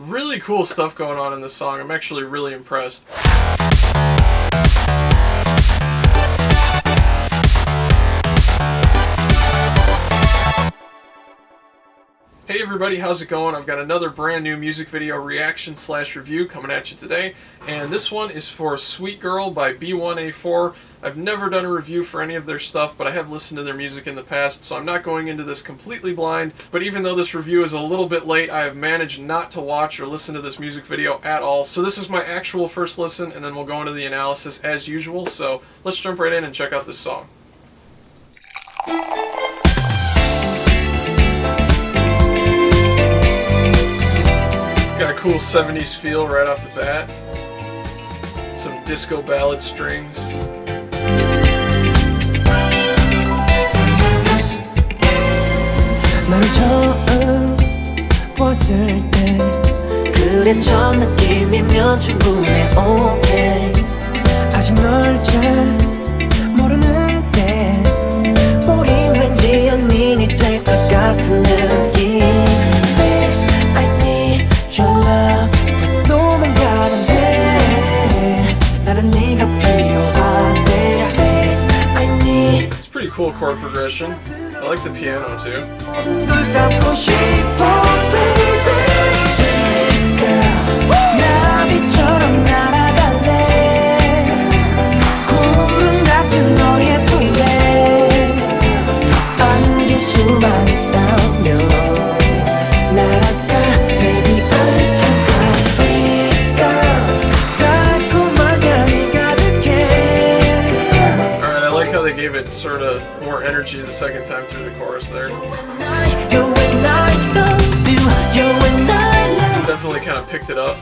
Really cool stuff going on in this song. I'm actually really impressed. Hey everybody, how's it going? I've got another brand new music video reaction / review coming at you today, and this one is for Sweet Girl by B1A4. I've never done a review for any of their stuff, but I have listened to their music in the past, so I'm not going into this completely blind. But even though this review is a little bit late, I have managed not to watch or listen to this music video at all. So this is my actual first listen, and then we'll go into the analysis as usual. So let's jump right in and check out this song. Got a cool 70s feel right off the bat. Some disco ballad strings. 널 처음 봤을 때 그래 저 느낌이면 충분해 okay 아직 널 잘 모르는데 우린 왠지 연인이 될 것 같은 느낌 Please I need your love 왜 도망가는데 나는 네가 필요한데 Please I need It's pretty cool chord progression. I like the piano too. They gave it sort of more energy the second time through the chorus there. Definitely kind of picked it up.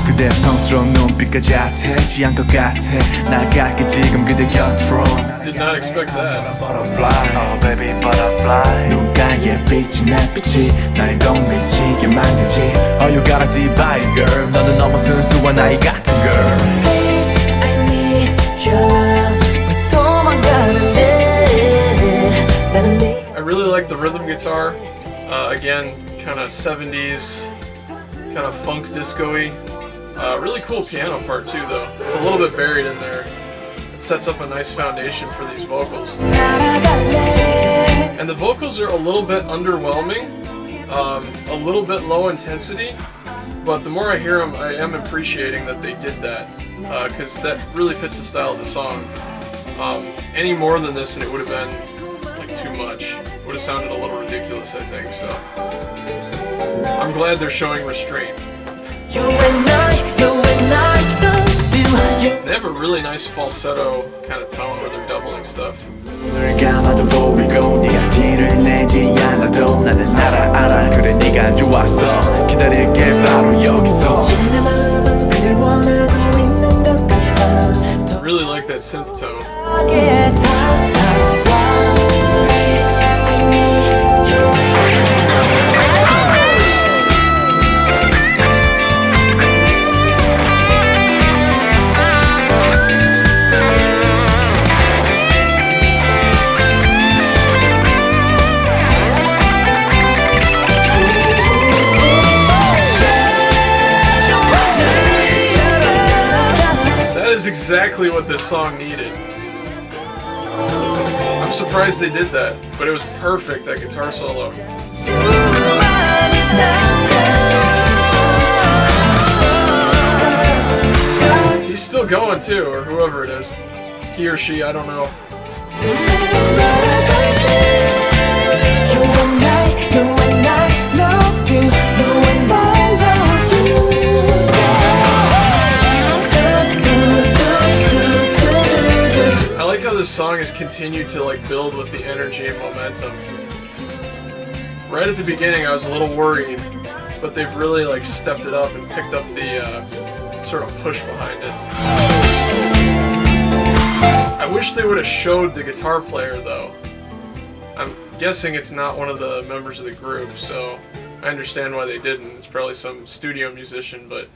그대 성스러운 눈빛까지 아태지 것 같아 나갈게 지금 그대 곁으로 Did not expect that. Butterfly, oh baby butterfly 눈가에 비친 햇빛이 날 더 미치게 만들지 Oh you got a divine girl 너는 너무 순수한 아이 같은 girl Please I need your love I really like the rhythm guitar. Again, kind of 70s, kind of funk disco-y. Really cool piano part too though. It's a little bit buried in there. It sets up a nice foundation for these vocals. And the vocals are a little bit underwhelming, a little bit low intensity, but the more I hear them, I am appreciating that they did that, because that really fits the style of the song. Any more than this and it would have been like too much. It would have sounded a little ridiculous, I think, so I'm glad they're showing restraint. They have a really nice falsetto kind of tone where they're doubling stuff. Really like that synth tone. That is exactly what this song needed. I'm surprised they did that, but it was perfect, that guitar solo. He's still going too, or whoever it is. He or she, I don't know. This song has continued to like build with the energy and momentum. Right at the beginning I was a little worried, but they've really like stepped it up and picked up the sort of push behind it. I wish they would have showed the guitar player though. I'm guessing it's not one of the members of the group, so I understand why they didn't. It's probably some studio musician, but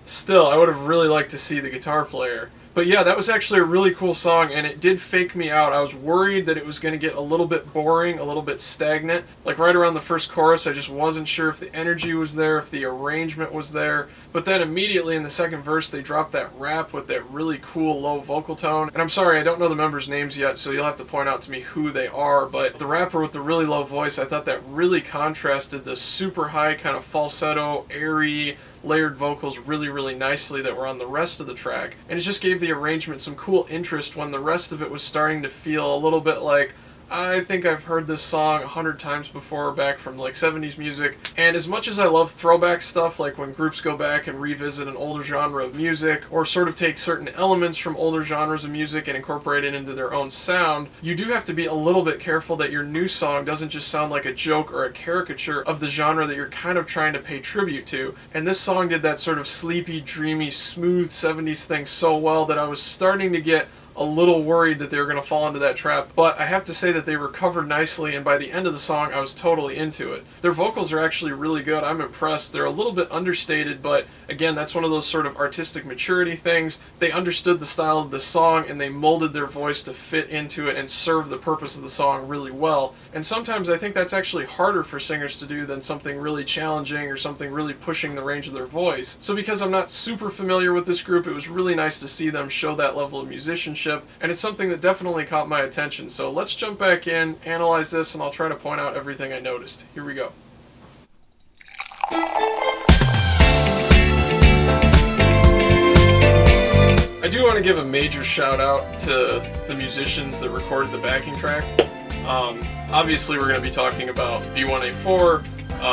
still, I would have really liked to see the guitar player. But yeah, that was actually a really cool song, and it did fake me out. I was worried that it was going to get a little bit boring, a little bit stagnant. Like right around the first chorus, I just wasn't sure if the energy was there, if the arrangement was there. But then immediately in the second verse, they dropped that rap with that really cool low vocal tone. And I'm sorry, I don't know the members' names yet, so you'll have to point out to me who they are. But the rapper with the really low voice, I thought that really contrasted the super high kind of falsetto, airy, layered vocals really nicely that were on the rest of the track. And it just gave the arrangement some cool interest when the rest of it was starting to feel a little bit like, I think I've heard this song 100 times before back from like 70s music. And as much as I love throwback stuff, like when groups go back and revisit an older genre of music or sort of take certain elements from older genres of music and incorporate it into their own sound, you do have to be a little bit careful that your new song doesn't just sound like a joke or a caricature of the genre that you're kind of trying to pay tribute to. And this song did that sort of sleepy, dreamy, smooth 70s thing so well that I was starting to get a little worried that they were going to fall into that trap, but I have to say that they recovered nicely, and by the end of the song I was totally into it. Their vocals are actually really good. I'm impressed. They're a little bit understated, but again, that's one of those sort of artistic maturity things. They understood the style of the song and they molded their voice to fit into it and serve the purpose of the song really well. And sometimes I think that's actually harder for singers to do than something really challenging or something really pushing the range of their voice. So because I'm not super familiar with this group, it was really nice to see them show that level of musicianship, and it's something that definitely caught my attention. So let's jump back in, analyze this, and I'll try to point out everything I noticed. Here we go. I do want to give a major shout out to the musicians that recorded the backing track. Obviously we're going to be talking about B1A4,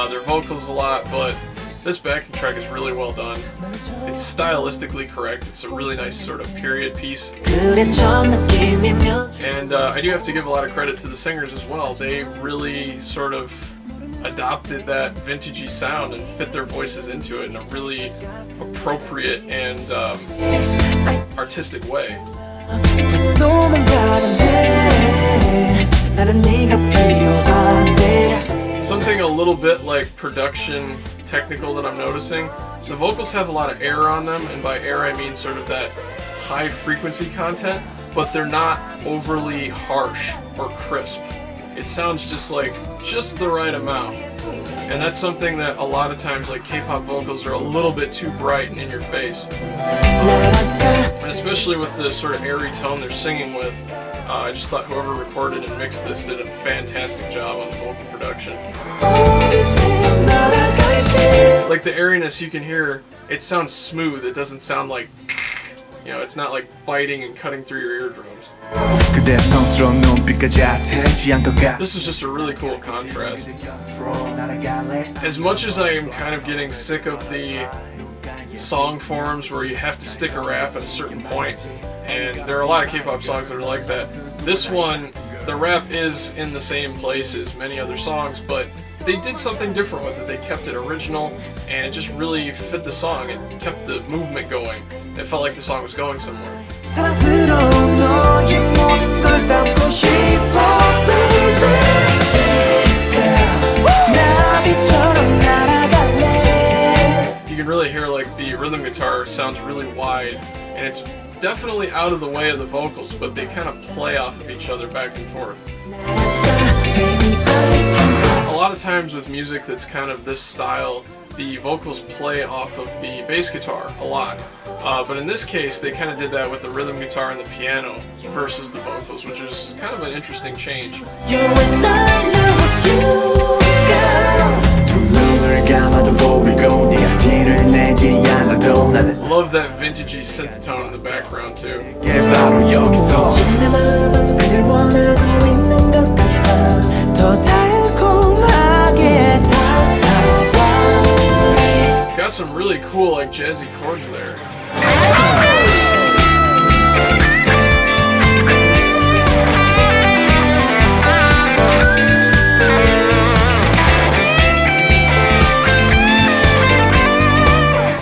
their vocals a lot, but this backing track is really well done. It's stylistically correct. It's a really nice sort of period piece. And I do have to give a lot of credit to the singers as well. They really sort of adopted that vintagey sound and fit their voices into it in a really appropriate and artistic way. Something a little bit like production technical that I'm noticing, the vocals have a lot of air on them, and by air I mean sort of that high frequency content, but they're not overly harsh or crisp. It sounds just the right amount. And that's something that a lot of times, like K-pop vocals are a little bit too bright and in your face. And especially with the sort of airy tone they're singing with, I just thought whoever recorded and mixed this did a fantastic job on the vocal production. Like the airiness you can hear, it sounds smooth. It doesn't sound like, you know, it's not like biting and cutting through your eardrums. This is just a really cool contrast. As much as I am kind of getting sick of the song forms where you have to stick a rap at a certain point, and there are a lot of K-pop songs that are like that, this one, the rap is in the same place as many other songs, but they did something different with it. They kept it original, and it just really fit the song. It kept the movement going. It felt like the song was going somewhere. You can really hear like the rhythm guitar sounds really wide, and it's definitely out of the way of the vocals, but they kind of play off of each other back and forth. A lot of times with music that's kind of this style, the vocals play off of the bass guitar a lot. But in this case, they kind of did that with the rhythm guitar and the piano versus the vocals, which is kind of an interesting change. Love that vintagey synth tone in the background too. Got some really cool like jazzy chords there.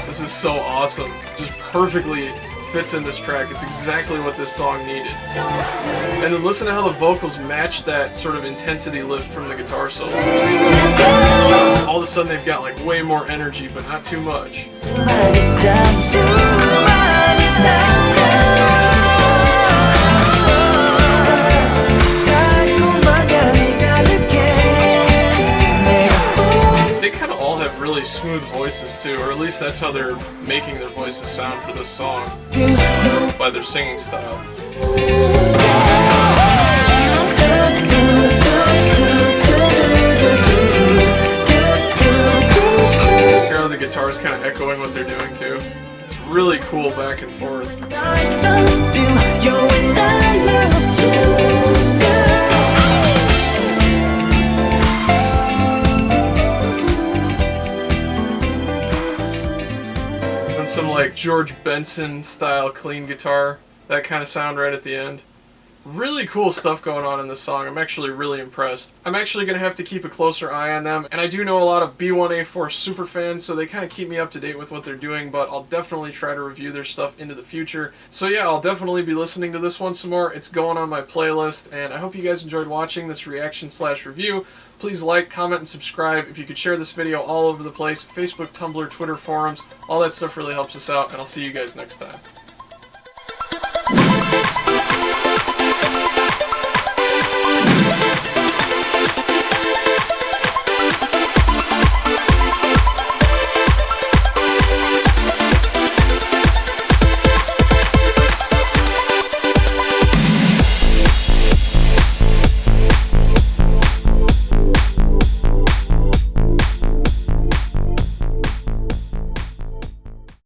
This is so awesome. Just perfectly fits in this track. It's exactly what this song needed. And then listen to how the vocals match that sort of intensity lift from the guitar solo. All of a sudden they've got like way more energy, but not too much. They kind of all have really smooth voices too, or at least that's how they're making their voices sound for this song, by their singing style. Here the guitar is kind of echoing what they're doing too. It's really cool back and forth. And some like George Benson style clean guitar, that kind of sound right at the end. Really cool stuff going on in this song. I'm actually really impressed. I'm actually going to have to keep a closer eye on them, and I do know a lot of B1A4 super fans, so they kind of keep me up to date with what they're doing, but I'll definitely try to review their stuff into the future. So yeah, I'll definitely be listening to this one some more. It's going on my playlist, and I hope you guys enjoyed watching this reaction/review. Please like, comment, and subscribe. If you could share this video all over the place, Facebook, Tumblr, Twitter, forums, all that stuff really helps us out, and I'll see you guys next time.